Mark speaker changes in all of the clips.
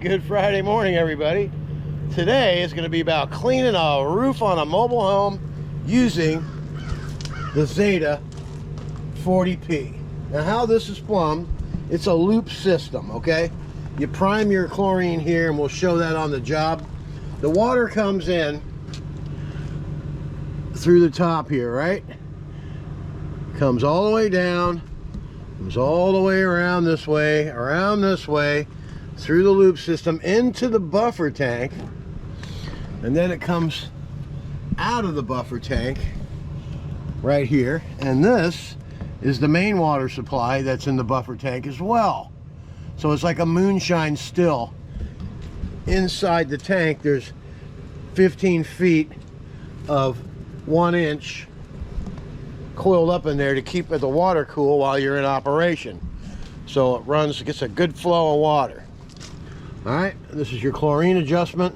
Speaker 1: good Friday morning, everybody. Today is going to be about cleaning a roof on a mobile home using the Zeta 40P. Now, how this is plumbed, it's a loop system, okay? You prime your chlorine here, and we'll show that on the job. The water comes in through the top here, right? Comes all the way down, comes all the way around this way, through the loop system into the buffer tank, and then it comes out of the buffer tank right here, and this is the main water supply that's in the buffer tank as well. So it's like a moonshine still. Inside the tank there's 15 feet of 1 inch coiled up in there to keep the water cool while you're in operation. So it gets a good flow of water. All right, this is your chlorine adjustment.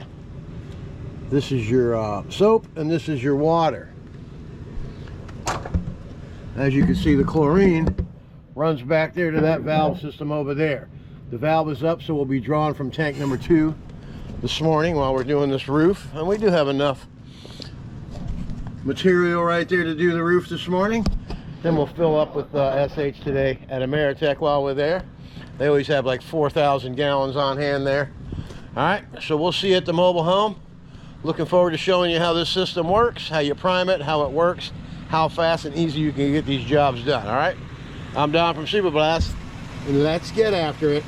Speaker 1: This is your soap, and this is your water. As you can see, the chlorine runs back there to that valve system over there. The valve is up, so we'll be drawing from tank number 2 this morning while we're doing this roof. And we do have enough material right there to do the roof this morning. Then we'll fill up with SH today at Ameritech while we're there. They always have like 4,000 gallons on hand there. All right, so we'll see you at the mobile home. Looking forward to showing you how this system works, how you prime it, how it works, how fast and easy you can get these jobs done. All right, I'm Don from Super Blast, and let's get after it.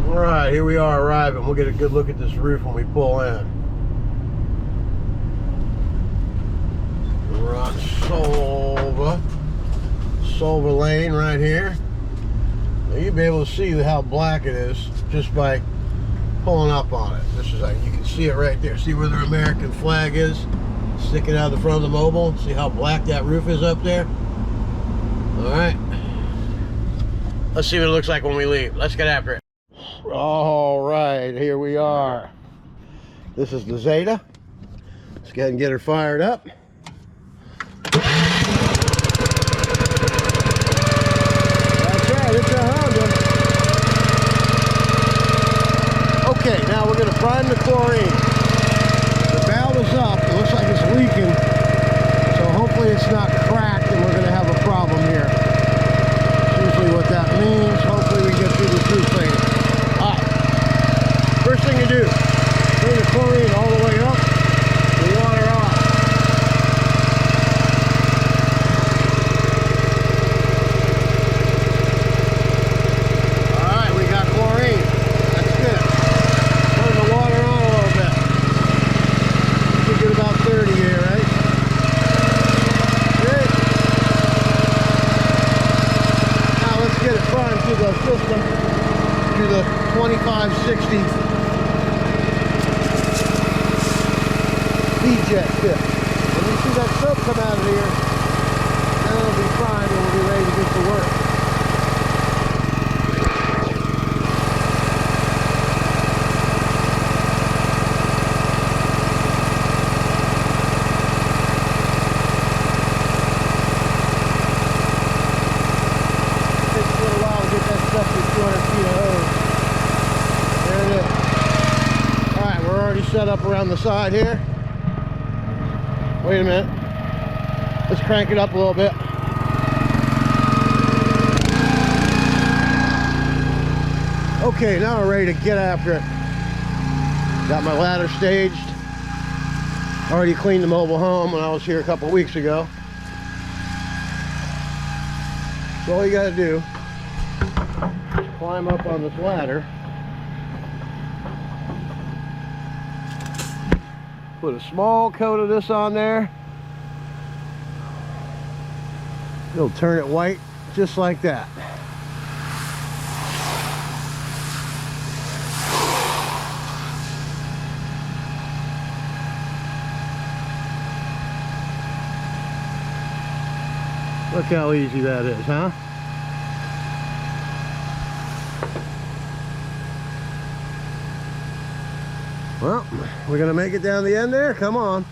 Speaker 1: All right, here we are arriving. We'll get a good look at this roof when we pull in. We're on Solva Lane right here. Now you'll be able to see how black it is just by pulling up on it. This is like, you can see it right there. See where the American flag is sticking out of the front of the mobile? See how black that roof is up there? All right. Let's see what it looks like when we leave. Let's get after it. All right, here we are. This is the Zeta. Let's go ahead and get her fired up. Okay, now we're going to prime the chlorine. The valve is up. It looks like it's leaking. So hopefully it's not cracked and we're going to have a problem here. That's usually what that means. Hopefully we get through this roof thing. Alright. First thing you do, bring the chlorine all the way up, the water off. The system to the 2560 V-jet tip. When you see that soap come out of here, then it'll be fine and we'll be ready to get to work. Set up around the side here. Wait a minute. Let's crank it up a little bit. Okay, now we're ready to get after it. Got my ladder staged. Already cleaned the mobile home when I was here a couple weeks ago. So all you gotta do is climb up on this ladder. Put a small coat of this on there. It'll turn it white just like that. Look how easy that is, huh? Well, we're gonna make it down the end there. Come on.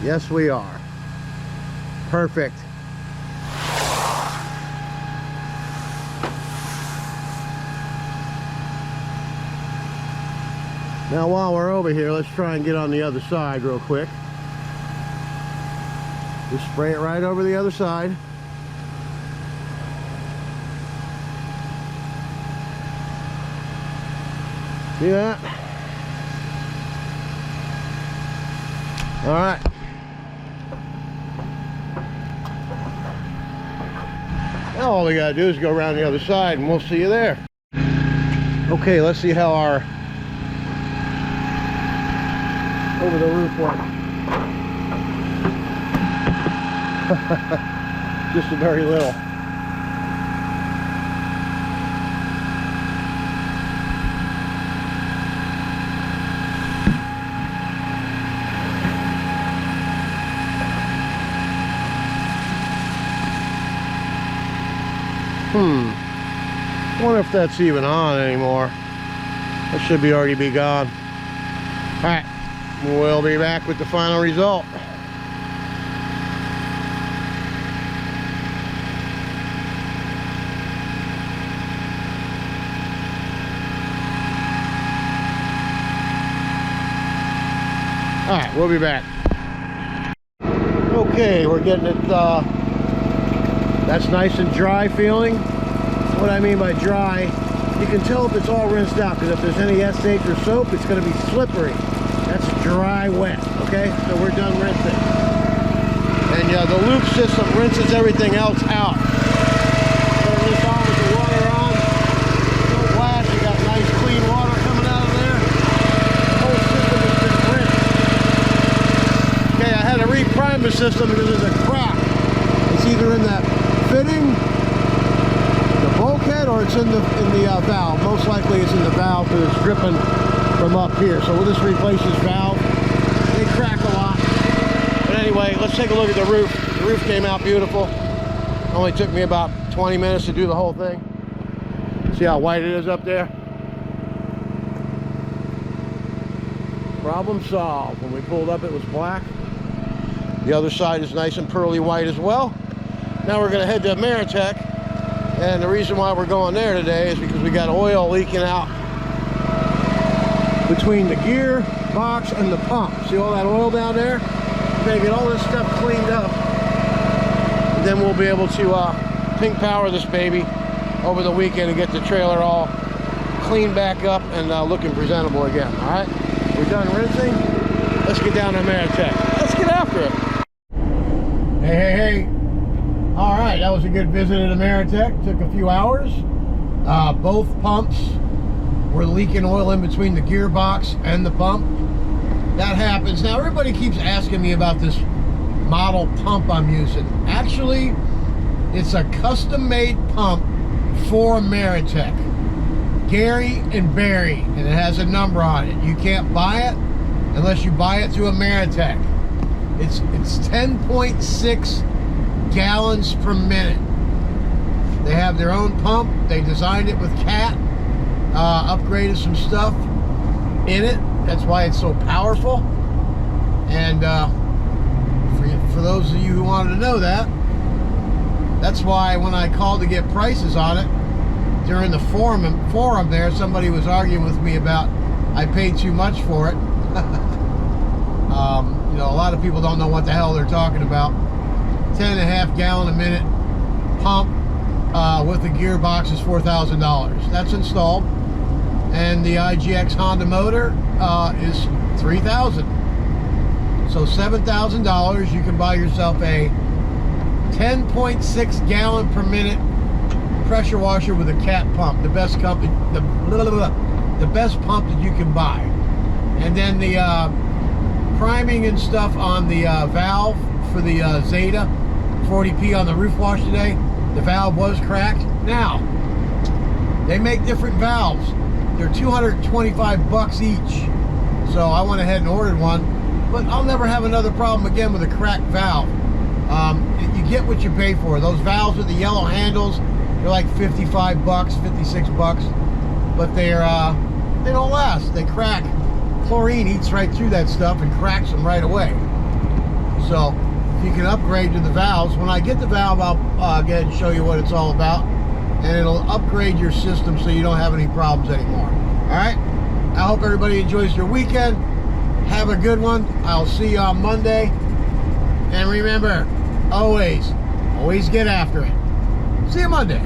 Speaker 1: Yes, we are. Perfect. Now while we're over here, let's try and get on the other side real quick. Just spray it right over the other side. See that? All right. Now all we gotta do is go around the other side and we'll see you there. Okay, let's see how our over the roof went. Just a very little. I wonder if that's even on anymore. That should be already be gone. All right, we'll be back with the final result. All right, we'll be back. Okay, we're getting it, that's nice and dry feeling. What I mean by dry, you can tell if it's all rinsed out, because if there's any SH or soap, it's going to be slippery. That's dry wet, okay? So we're done rinsing. And the loop system rinses everything else out. Turn this on with the water on. No blast, you got nice clean water coming out of there. The whole system has been rinsed. Okay, I had to reprime the system because there's a crack. It's either in that fitting, the bulkhead, or it's in the valve. Most likely it's in the valve because it's dripping from up here. So we'll just replace this valve. They crack a lot. But anyway, let's take a look at the roof. The roof came out beautiful. Only took me about 20 minutes to do the whole thing. See how white it is up there? Problem solved. When we pulled up, it was black. The other side is nice and pearly white as well. Now we're going to head to Ameritech, and the reason why we're going there today is because we got oil leaking out between the gear box and the pump. See all that oil down there? We're going to get all this stuff cleaned up, and then we'll be able to pink power this baby over the weekend and get the trailer all cleaned back up and looking presentable again. All right, we're done rinsing. Let's get down to Ameritech. Let's get after it. Hey. All right, that was a good visit at Ameritech. Took a few hours. Both pumps were leaking oil in between the gearbox and the pump. That happens. Now, everybody keeps asking me about this model pump I'm using. Actually, it's a custom-made pump for Ameritech. Gary and Barry, and it has a number on it. You can't buy it unless you buy it through Ameritech. It's 10.6 gallons per minute. They have their own pump. They designed it with Cat, upgraded some stuff in it. That's why it's so powerful. And for those of you who wanted to know that, that's why when I called to get prices on it during the forum there, somebody was arguing with me about I paid too much for it. You know, a lot of people don't know what the hell they're talking about. 10.5 gallon a minute pump with the gearbox is $4,000. That's installed, and the IGX Honda motor is $3,000. So $7,000. You can buy yourself a 10.6 gallon per minute pressure washer with a Cat pump. The best company, the best pump that you can buy. And then the priming and stuff on the valve for the Zeta 40P on the roof wash today, the valve was cracked. Now, they make different valves. They're 225 bucks each. So I went ahead and ordered one, but I'll never have another problem again with a cracked valve. You get what you pay for. Those valves with the yellow handles, they're like 55 bucks, 56 bucks, but they don't last. They crack. Chlorine eats right through that stuff and cracks them right away. So if you can upgrade to the valves, when I get the valve, I'll go ahead and show you what it's all about, and it'll upgrade your system so you don't have any problems anymore. All right, I hope everybody enjoys your weekend. Have a good one. I'll see you on Monday. And remember, always get after it. See you Monday.